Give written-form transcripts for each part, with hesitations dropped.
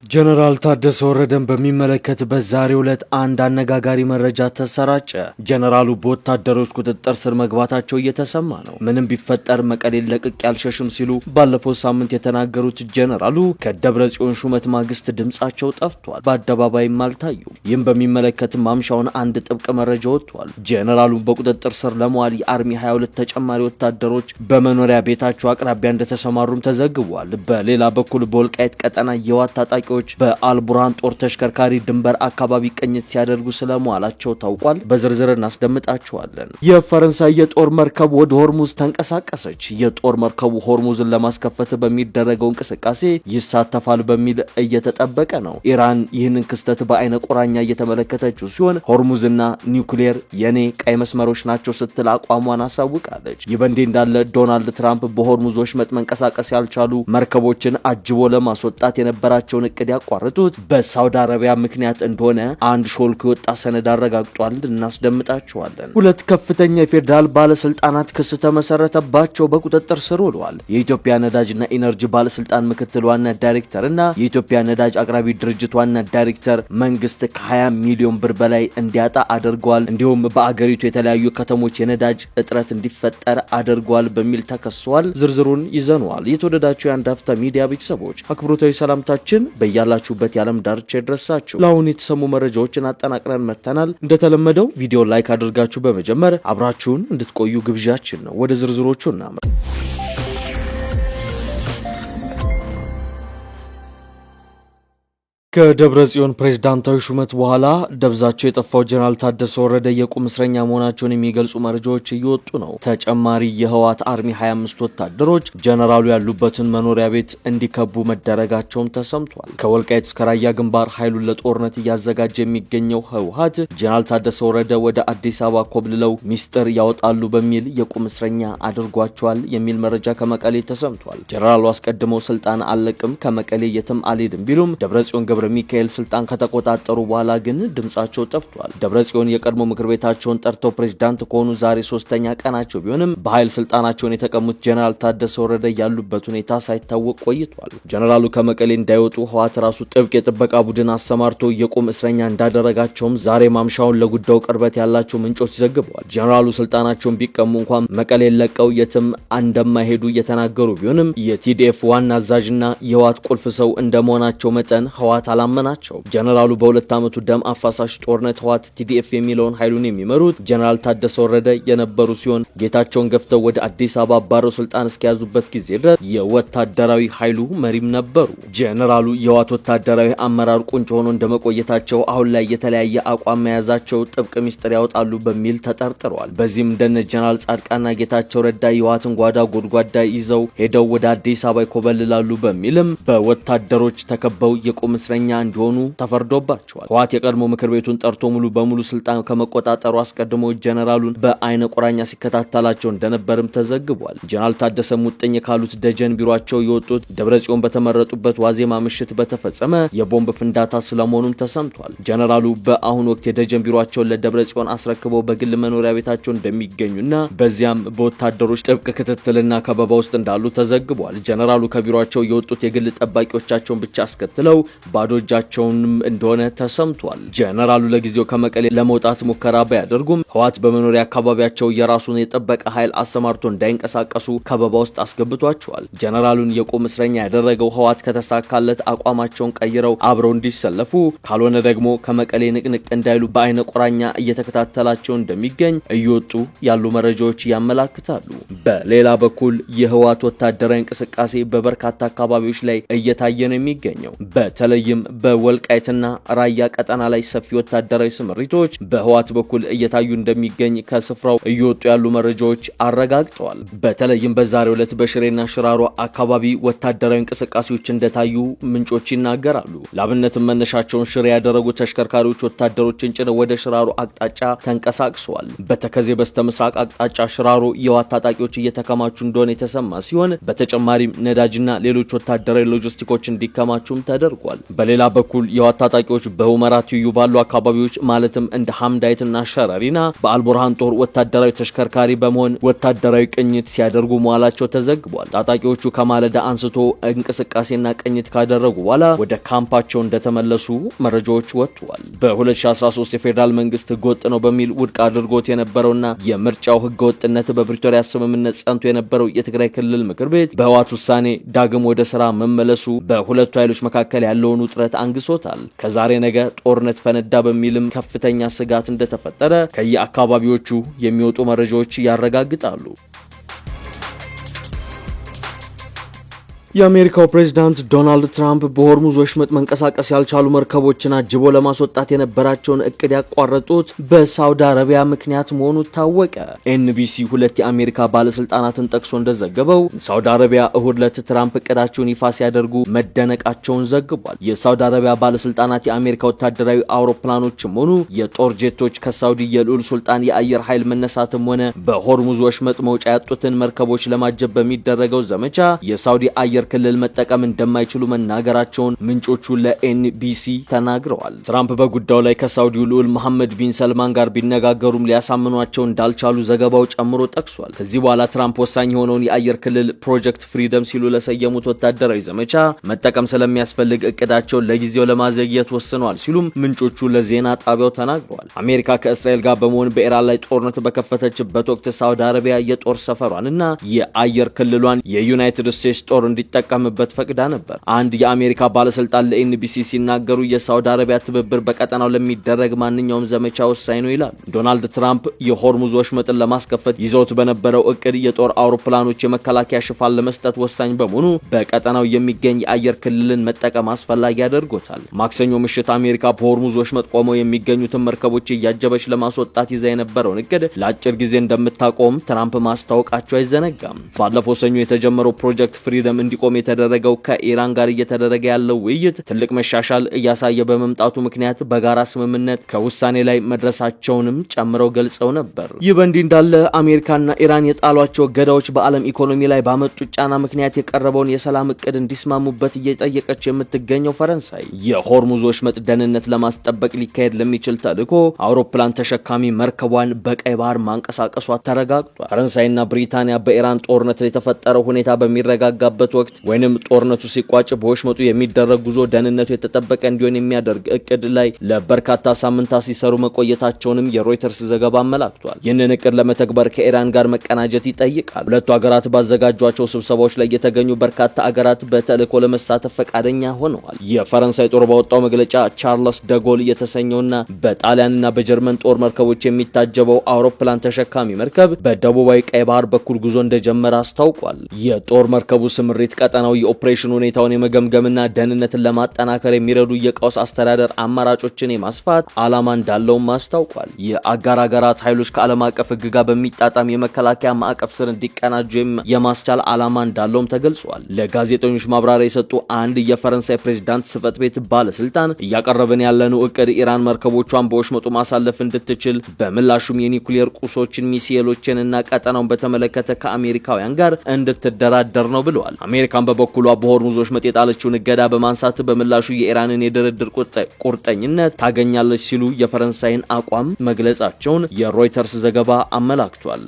ጀነራል ታደሰ ወረደን በሚመለከት በዛሬው ዕለት አንድ አነጋጋሪ መረጃ ተሰራጨ። ጀነራሉ በወታደሮች ቁጥጥር ስር መግባታቸው እየተሰማ ነው። ምንም ቢፈጠር መቀሌን ለቅቄ አልሸሽም ሲሉ ባለፈው ሳምንት የተናገሩት ጀነራሉ ከደብረ ጽዮን ሹመት ማግስት ድምጻቸው ጠፍቷል፣ በአደባባይም አልታዩም። ይህም በሚመለከት ማምሻውን አንድ ጥብቅ መረጃ ወጥቷል። ጀነራሉ በቁጥጥር ስር ለመዋል የአርሚ 22 ተጨማሪ ወታደሮች በመኖሪያ ቤታቸው አቅራቢያ እንደተሰማሩም ተዘግቧል። በሌላ በኩል በወልቃይት ቀጠና የዋት ታጣቂ በአልቡርሃን ጦር ተሽከርካሪ ድንበር አካባቢ ቅኝት ሲያደርጉ ስለመዋላቸው ታውቋል። በዝርዝር እናስደምጣቸዋለን። የፈረንሳይ የጦር መርከብ ወደ ሆርሙዝ ተንቀሳቀሰች። የጦር መርከቡ ሆርሙዝን ለማስከፈት በሚደረገው እንቅስቃሴ ይሳተፋል በሚል እየተጠበቀ ነው። ኢራን ይህንን ክስተት በአይነ ቁራኛ እየተመለከተችው ሲሆን ሆርሙዝና ኒውክሌር የኔ ቀይ መስመሮች ናቸው ስትል አቋሟን አሳውቃለች። ይህ በእንዲህ እንዳለ ዶናልድ ትራምፕ በሆርሙዝ ወሽመጥ መንቀሳቀስ ያልቻሉ መርከቦችን አጅቦ ለማስወጣት የነበራቸውን እቅድ ያቋረጡት በሳውዲ አረቢያ ምክንያት እንደሆነ አንድ ሾልኮ የወጣ ሰነድ አረጋግጧል። እናስደምጣቸዋለን። ሁለት ከፍተኛ የፌዴራል ባለስልጣናት ክስ ተመሰረተባቸው በቁጥጥር ስር ውለዋል። የኢትዮጵያ ነዳጅና ኢነርጂ ባለስልጣን ምክትል ዋና ዳይሬክተር እና የኢትዮጵያ ነዳጅ አቅራቢ ድርጅት ዋና ዳይሬክተር መንግስት ከ20 ሚሊዮን ብር በላይ እንዲያጣ አድርገዋል፣ እንዲሁም በአገሪቱ የተለያዩ ከተሞች የነዳጅ እጥረት እንዲፈጠር አድርገዋል በሚል ተከሰዋል። ዝርዝሩን ይዘነዋል። የተወደዳችሁ የአንድ አፍታ ሚዲያ ቤተሰቦች አክብሮታዊ ሰላምታችን ያላችሁበት የዓለም ዳርቻ ይድረሳችሁ። ለአሁን የተሰሙ መረጃዎችን አጠናቅረን መጥተናል። እንደተለመደው ቪዲዮ ላይክ አድርጋችሁ በመጀመር አብራችሁን እንድትቆዩ ግብዣችን ነው። ወደ ዝርዝሮቹ እናምራ። ከደብረ ጽዮን ፕሬዝዳንታዊ ሹመት በኋላ ደብዛቸው የጠፋው ጀነራል ታደሰ ወረደ የቁም እስረኛ መሆናቸውን የሚገልጹ መረጃዎች እየወጡ ነው። ተጨማሪ የህወሓት አርሚ 25 ወታደሮች ጀነራሉ ያሉበትን መኖሪያ ቤት እንዲከቡ መደረጋቸውም ተሰምቷል። ከወልቃይት እስከ ራያ ግንባር ኃይሉን ለጦርነት እያዘጋጀ የሚገኘው ህወሓት ጀነራል ታደሰ ወረደ ወደ አዲስ አበባ ኮብልለው ሚስጥር ያወጣሉ በሚል የቁም እስረኛ አድርጓቸዋል የሚል መረጃ ከመቀሌ ተሰምቷል። ጀነራሉ አስቀድመው ስልጣን አለቅም ከመቀሌ የትም አልሄድም ቢሉም ደብረጽዮን ገብረ ሚካኤል ስልጣን ከተቆጣጠሩ በኋላ ግን ድምጻቸው ጠፍቷል። ደብረጽዮን የቀድሞ ምክር ቤታቸውን ጠርተው ፕሬዝዳንት ከሆኑ ዛሬ 3ኛ ቀናቸው ቢሆንም በኃይል ስልጣናቸውን የተቀሙት ጀነራል ታደሰ ወረደ ያሉበት ሁኔታ ሳይታወቅ ቆይቷል። ጀነራሉ ከመቀሌ እንዳይወጡ ህወሓት ራሱ ጥብቅ የጥበቃ ቡድን አሰማርቶ የቁም እስረኛ እንዳደረጋቸውም ዛሬ ማምሻውን ለጉዳዩ ቅርበት ያላቸው ምንጮች ዘግበዋል። ጀነራሉ ስልጣናቸውን ቢቀሙ እንኳን መቀሌን ለቀው የትም እንደማይሄዱ እየተናገሩ ቢሆንም የቲዲኤፍ ዋና አዛዥና የህወሓት ቁልፍ ሰው እንደመሆናቸው መጠን ህወሓት አላመናቸው። ጀነራሉ በሁለት ዓመቱ ደም አፋሳሽ ጦርነት ህወሓት ቲዲኤፍ የሚለውን ኃይሉን የሚመሩት ጀነራል ታደሰ ወረደ የነበሩ ሲሆን ጌታቸውን ገፍተው ወደ አዲስ አበባ አባረው ስልጣን እስከያዙበት ጊዜ ድረስ የወታደራዊ ኃይሉ መሪም ነበሩ። ጀነራሉ የህወሓት ወታደራዊ አመራር ቁንጮ ሆኖ እንደመቆየታቸው አሁን ላይ የተለያየ አቋም መያዛቸው ጥብቅ ሚስጥር ያወጣሉ በሚል ተጠርጥረዋል። በዚህም እንደነ ጀነራል ጻድቃንና ጌታቸው ረዳ የህወሓትን ጓዳ ጎድጓዳ ይዘው ሄደው ወደ አዲስ አበባ ይኮበልላሉ በሚልም በወታደሮች ተከበው የቁም እስረኛ እንዲሆኑ ተፈርዶባቸዋል። ህወሓት የቀድሞ ምክር ቤቱን ጠርቶ ሙሉ በሙሉ ስልጣን ከመቆጣጠሩ አስቀድሞ ጀነራሉን በአይነ ቁራኛ ሲከታተላቸው እንደነበርም ተዘግቧል። ጀነራል ታደሰ ሙጥኝ ካሉት ደጀን ቢሯቸው የወጡት ደብረጽዮን በተመረጡበት ዋዜማ ምሽት በተፈጸመ የቦምብ ፍንዳታ ስለመሆኑም ተሰምቷል። ጀነራሉ በአሁኑ ወቅት የደጀን ቢሯቸውን ለደብረጽዮን አስረክበው በግል መኖሪያ ቤታቸው እንደሚገኙና በዚያም በወታደሮች ጥብቅ ክትትልና ከበባ ውስጥ እንዳሉ ተዘግቧል። ጀነራሉ ከቢሯቸው የወጡት የግል ጠባቂዎቻቸውን ብቻ አስከትለው ባዶ እጃቸውንም እንደሆነ ተሰምቷል። ጀነራሉ ለጊዜው ከመቀሌ ለመውጣት ሙከራ ባያደርጉም ህወሓት በመኖሪያ አካባቢያቸው የራሱን የጠበቀ ኃይል አሰማርቶ እንዳይንቀሳቀሱ ከበባ ውስጥ አስገብቷቸዋል። ጀነራሉን የቁም እስረኛ ያደረገው ህወሓት ከተሳካለት አቋማቸውን ቀይረው አብረው እንዲሰለፉ፣ ካልሆነ ደግሞ ከመቀሌ ንቅንቅ እንዳይሉ በአይነ ቁራኛ እየተከታተላቸው እንደሚገኝ እየወጡ ያሉ መረጃዎች ያመላክታሉ። በሌላ በኩል የህወሓት ወታደራዊ እንቅስቃሴ በበርካታ አካባቢዎች ላይ እየታየ ነው የሚገኘው። በተለይም በወልቃይትና ራያ ቀጠና ላይ ሰፊ ወታደራዊ ስምሪቶች በህወሓት በኩል እየታዩ እንደሚገኝ ከስፍራው እየወጡ ያሉ መረጃዎች አረጋግጠዋል። በተለይም በዛሬው ዕለት በሽሬና ሽራሮ አካባቢ ወታደራዊ እንቅስቃሴዎች እንደታዩ ምንጮች ይናገራሉ። ለአብነትም መነሻቸውን ሽሬ ያደረጉ ተሽከርካሪዎች ወታደሮችን ጭነው ወደ ሽራሮ አቅጣጫ ተንቀሳቅሰዋል። በተከዜ በስተምስራቅ አቅጣጫ ሽራሮ የህወሓት ታጣቂዎች እየተከማቹ እንደሆነ የተሰማ ሲሆን በተጨማሪም ነዳጅና ሌሎች ወታደራዊ ሎጂስቲኮች እንዲከማቹም ተደርጓል። በሌላ በኩል የህወሓት ታጣቂዎች በሁመራ ትይዩ ባሉ አካባቢዎች ማለትም እንደ ሐምዳይትና ሸረሪና በአልቡርሃን ጦር ወታደራዊ ተሽከርካሪ በመሆን ወታደራዊ ቅኝት ሲያደርጉ መዋላቸው ተዘግቧል። ታጣቂዎቹ ከማለዳ አንስቶ እንቅስቃሴና ቅኝት ካደረጉ በኋላ ወደ ካምፓቸው እንደተመለሱ መረጃዎች ወጥተዋል። በ2013 የፌዴራል መንግስት ህገወጥ ነው በሚል ውድቅ አድርጎት የነበረውና የምርጫው ህገወጥነት በፕሪቶሪያ ስምምነት ጸንቶ የነበረው የትግራይ ክልል ምክር ቤት በህወሓት ውሳኔ ዳግም ወደ ስራ መመለሱ በሁለቱ ኃይሎች መካከል ያለውን ውጥረት አንግሶታል። ከዛሬ ነገ ጦርነት ፈነዳ በሚልም ከፍተኛ ስጋት እንደተፈጠረ ከየአካባቢዎቹ የሚወጡ መረጃዎች ያረጋግጣሉ። የአሜሪካው ፕሬዝዳንት ዶናልድ ትራምፕ በሆርሙዝ ወሽመጥ መንቀሳቀስ ያልቻሉ መርከቦችን አጅቦ ለማስወጣት የነበራቸውን እቅድ ያቋረጡት በሳውዲ አረቢያ ምክንያት መሆኑ ታወቀ። ኤንቢሲ ሁለት የአሜሪካ ባለስልጣናትን ጠቅሶ እንደዘገበው ሳውዲ አረቢያ እሁድ ዕለት ትራምፕ እቅዳቸውን ይፋ ሲያደርጉ መደነቃቸውን ዘግቧል። የሳውዲ አረቢያ ባለስልጣናት የአሜሪካ ወታደራዊ አውሮፕላኖችም ሆኑ የጦር ጄቶች ከሳውዲ የልዑል ሱልጣን የአየር ኃይል መነሳትም ሆነ በሆርሙዝ ወሽመጥ መውጫ ያጡትን መርከቦች ለማጀብ በሚደረገው ዘመቻ የሳውዲ አየር ክልል መጠቀም እንደማይችሉ መናገራቸውን ምንጮቹ ለኤንቢሲ ተናግረዋል። ትራምፕ በጉዳዩ ላይ ከሳውዲው ልዑል መሐመድ ቢን ሰልማን ጋር ቢነጋገሩም ሊያሳምኗቸው እንዳልቻሉ ዘገባው ጨምሮ ጠቅሷል። ከዚህ በኋላ ትራምፕ ወሳኝ የሆነውን የአየር ክልል ፕሮጀክት ፍሪደም ሲሉ ለሰየሙት ወታደራዊ ዘመቻ መጠቀም ስለሚያስፈልግ እቅዳቸውን ለጊዜው ለማዘግየት ወስነዋል ሲሉም ምንጮቹ ለዜና ጣቢያው ተናግረዋል። አሜሪካ ከእስራኤል ጋር በመሆን በኢራን ላይ ጦርነት በከፈተችበት ወቅት ሳውዲ አረቢያ የጦር ሰፈሯንና የአየር ክልሏን የዩናይትድ ስቴትስ ጦር እንዲጠቀምበት ፈቅዳ ነበር። አንድ የአሜሪካ ባለስልጣን ለኤንቢሲ ሲናገሩ የሳውዲ አረቢያ ትብብር በቀጠናው ለሚደረግ ማንኛውም ዘመቻ ወሳኝ ነው ይላል። ዶናልድ ትራምፕ የሆርሙዝ ወሽመጥን ለማስከፈት ይዘውት በነበረው እቅድ የጦር አውሮፕላኖች የመከላከያ ሽፋን ለመስጠት ወሳኝ በመሆኑ በቀጠናው የሚገኝ የአየር ክልልን መጠቀም አስፈላጊ ያደርጎታል። ማክሰኞ ምሽት አሜሪካ በሆርሙዝ ወሽመጥ ቆመው የሚገኙትን መርከቦች እያጀበች ለማስወጣት ይዛ የነበረውን እቅድ ለአጭር ጊዜ እንደምታቆም ትራምፕ ማስታወቃቸው አይዘነጋም። ባለፈው ሰኞ የተጀመረው ፕሮጀክት ፍሪደም እንዲቆም የተደረገው ከኢራን ጋር እየተደረገ ያለው ውይይት ትልቅ መሻሻል እያሳየ በመምጣቱ ምክንያት በጋራ ስምምነት ከውሳኔ ላይ መድረሳቸውንም ጨምረው ገልጸው ነበር። ይህ በእንዲህ እንዳለ አሜሪካና ኢራን የጣሏቸው እገዳዎች በዓለም ኢኮኖሚ ላይ ባመጡት ጫና ምክንያት የቀረበውን የሰላም እቅድ እንዲስማሙበት እየጠየቀች የምትገኘው ፈረንሳይ የሆርሙዝ ወሽመጥ ደህንነት ለማስጠበቅ ሊካሄድ ለሚችል ተልዕኮ አውሮፕላን ተሸካሚ መርከቧን በቀይ ባህር ማንቀሳቀሷ ተረጋግጧል። ፈረንሳይና ብሪታንያ በኢራን ጦርነት ላይ የተፈጠረው ሁኔታ በሚረጋጋበት ወቅት ወይንም ጦርነቱ ሲቋጭ በወሽመጡ የሚደረግ ጉዞ ደህንነቱ የተጠበቀ እንዲሆን የሚያደርግ እቅድ ላይ ለበርካታ ሳምንታት ሲሰሩ መቆየታቸውንም የሮይተርስ ዘገባ አመላክቷል። ይህንን እቅድ ለመተግበር ከኢራን ጋር መቀናጀት ይጠይቃል። ሁለቱ ሀገራት ባዘጋጇቸው ስብሰባዎች ላይ የተገኙ በርካታ ሀገራት በተልዕኮ ለመሳተፍ ፈቃደኛ ሆነዋል። የፈረንሳይ ጦር ባወጣው መግለጫ ቻርልስ ደጎል የተሰኘውና በጣሊያንና በጀርመን ጦር መርከቦች የሚታጀበው አውሮፕላን ተሸካሚ መርከብ በደቡባዊ ቀይ ባህር በኩል ጉዞ እንደጀመረ አስታውቋል። የጦር መርከቡ ስምሪት ቀጠናው የኦፕሬሽን ሁኔታውን የመገምገምና ደህንነትን ለማጠናከር የሚረዱ የቀውስ አስተዳደር አማራጮችን የማስፋት ዓላማ እንዳለውም አስታውቋል። የአጋር ሀገራት ኃይሎች ከዓለም አቀፍ ሕግ ጋር በሚጣጣም የመከላከያ ማዕቀፍ ስር እንዲቀናጁ የማስቻል ዓላማ እንዳለውም ተገልጿል። ለጋዜጠኞች ማብራሪያ የሰጡ አንድ የፈረንሳይ ፕሬዝዳንት ጽሕፈት ቤት ባለስልጣን እያቀረብን ያለነው እቅድ ኢራን መርከቦቿን በወሽመጡ ማሳለፍ እንድትችል በምላሹም የኒኩሌር ቁሶችን ሚሳኤሎችን እና ቀጠናውን በተመለከተ ከአሜሪካውያን ጋር እንድትደራደር ነው ብለዋል። አሜሪካን በበኩሏ በሆርሙዝ ወሽመጥ የጣለችውን እገዳ በማንሳት በምላሹ የኢራንን የድርድር ቁርጠኝነት ታገኛለች ሲሉ የፈረንሳይን አቋም መግለጻቸውን የሮይተርስ ዘገባ አመላክቷል።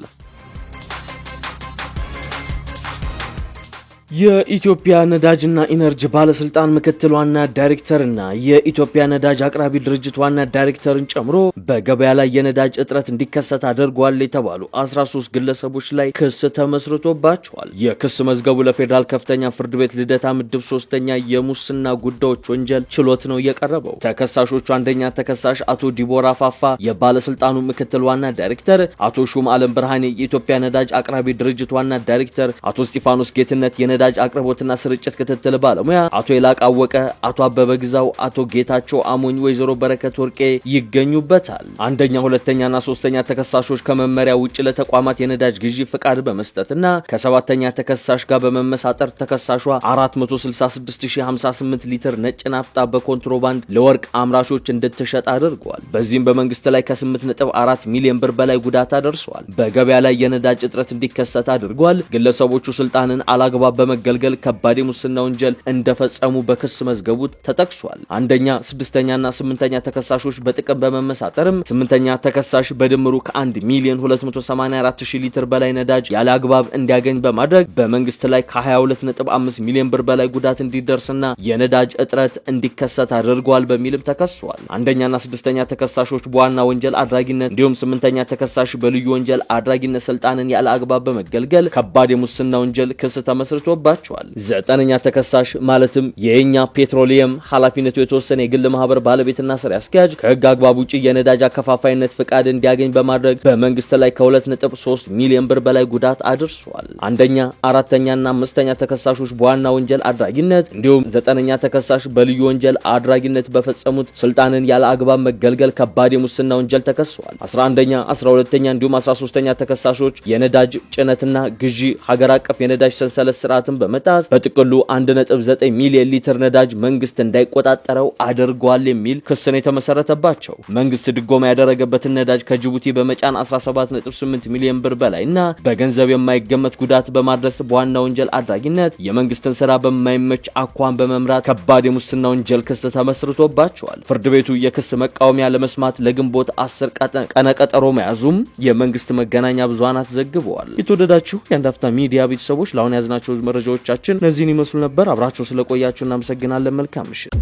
የኢትዮጵያ ነዳጅና ኢነርጂ ባለስልጣን ምክትል ዋና ዳይሬክተርና የኢትዮጵያ ነዳጅ አቅራቢ ድርጅት ዋና ዳይሬክተርን ጨምሮ በገበያ ላይ የነዳጅ እጥረት እንዲከሰት አድርጓል የተባሉ 13 ግለሰቦች ላይ ክስ ተመስርቶባቸዋል። የክስ መዝገቡ ለፌዴራል ከፍተኛ ፍርድ ቤት ልደታ ምድብ 3ኛ የሙስና ጉዳዮች ወንጀል ችሎት ነው የቀረበው። ተከሳሾቹ አንደኛ ተከሳሽ አቶ ዲቦራ ፋፋ የባለስልጣኑ ምክትል ዋና ዳይሬክተር፣ አቶ ሹም አለም ብርሃኔ የኢትዮጵያ ነዳጅ አቅራቢ ድርጅት ዋና ዳይሬክተር፣ አቶ ስጢፋኖስ ጌትነት የነዳጅ አቅርቦትና ስርጭት ክትትል ባለሙያ፣ አቶ የላቃወቀ፣ አቶ አበበ ግዛው፣ አቶ ጌታቸው አሞኝ፣ ወይዘሮ በረከት ወርቄ ይገኙበታል። አንደኛ ሁለተኛና ሶስተኛ ተከሳሾች ከመመሪያ ውጭ ለተቋማት የነዳጅ ግዢ ፍቃድ በመስጠትና ከሰባተኛ ተከሳሽ ጋር በመመሳጠር ተከሳሿ 466058 ሊትር ነጭ ናፍጣ በኮንትሮባንድ ለወርቅ አምራቾች እንድትሸጥ አድርገዋል። በዚህም በመንግስት ላይ ከ8.4 ሚሊዮን ብር በላይ ጉዳት አደርሰዋል። በገበያ ላይ የነዳጅ እጥረት እንዲከሰት አድርጓል። ግለሰቦቹ ስልጣንን አላግባብ በመገልገል ከባድ የሙስና ወንጀል እንደፈጸሙ በክስ መዝገቡ ተጠቅሷል። አንደኛ፣ ስድስተኛና ስምንተኛ ተከሳሾች በጥቅም በመመሳጠርም ስምንተኛ ተከሳሽ በድምሩ ከ1 ሚሊዮን 284 ሺህ ሊትር በላይ ነዳጅ ያለ አግባብ እንዲያገኝ በማድረግ በመንግስት ላይ ከ22.5 ሚሊዮን ብር በላይ ጉዳት እንዲደርስና የነዳጅ እጥረት እንዲከሰት አድርጓል በሚልም ተከሷል። አንደኛና ስድስተኛ ተከሳሾች በዋና ወንጀል አድራጊነት እንዲሁም ስምንተኛ ተከሳሽ በልዩ ወንጀል አድራጊነት ስልጣንን ያለ አግባብ በመገልገል ከባድ የሙስና ወንጀል ክስ ተመስርቶባቸዋል። ዘጠነኛ ተከሳሽ ማለትም የኛ ፔትሮሊየም ኃላፊነቱ የተወሰነ የግል ማህበር ባለቤትና ስራ አስኪያጅ ከህግ አግባብ ውጪ የነዳጅ አከፋፋይነት ፍቃድ እንዲያገኝ በማድረግ በመንግስት ላይ ከ2.3 ሚሊዮን ብር በላይ ጉዳት አድርሷል። አንደኛ፣ አራተኛና አምስተኛ ተከሳሾች በዋና ወንጀል አድራጊነት እንዲሁም ዘጠነኛ ተከሳሽ በልዩ ወንጀል አድራጊነት በፈጸሙት ስልጣንን ያለ አግባብ መገልገል ከባድ የሙስና ወንጀል ተከሷል። 11ኛ፣ 12ኛ እንዲሁም 13ኛ ተከሳሾች የነዳጅ ጭነትና ግዢ ሀገር አቀፍ የነዳጅ ሰንሰለት ስርዓትን በመጣስ በጥቅሉ 1.9 ሚሊዮን ሊትር ነዳጅ መንግስት እንዳይቆጣጠረው አድርጓል የሚል ክስ ነው የተመሰረተባቸው። መንግስት ድጎማ ያደረገበትን ነዳጅ ከጅቡቲ በመጫን 17.8 ሚሊዮን ብር በላይና በገንዘብ የማይገመት ጉዳት በማድረስ በዋና ወንጀል አድራጊነት የመንግስትን ስራ በማይመች አኳን በመምራት ከባድ የሙስና ወንጀል ክስ ተመስርቶባቸዋል። ፍርድ ቤቱ የክስ መቃወሚያ ለመስማት ለግንቦት 10 ቀነ ቀጠሮ መያዙም የመንግስት መገናኛ ብዙሃናት ዘግበዋል። የተወደዳችሁ የአንድ አፍታ ሚዲያ ቤተሰቦች ለአሁን ያዝናቸው መረጃዎቻችን እነዚህን ይመስሉ ነበር። አብራችሁን ስለቆያችሁ እናመሰግናለን። መልካም ምሽት።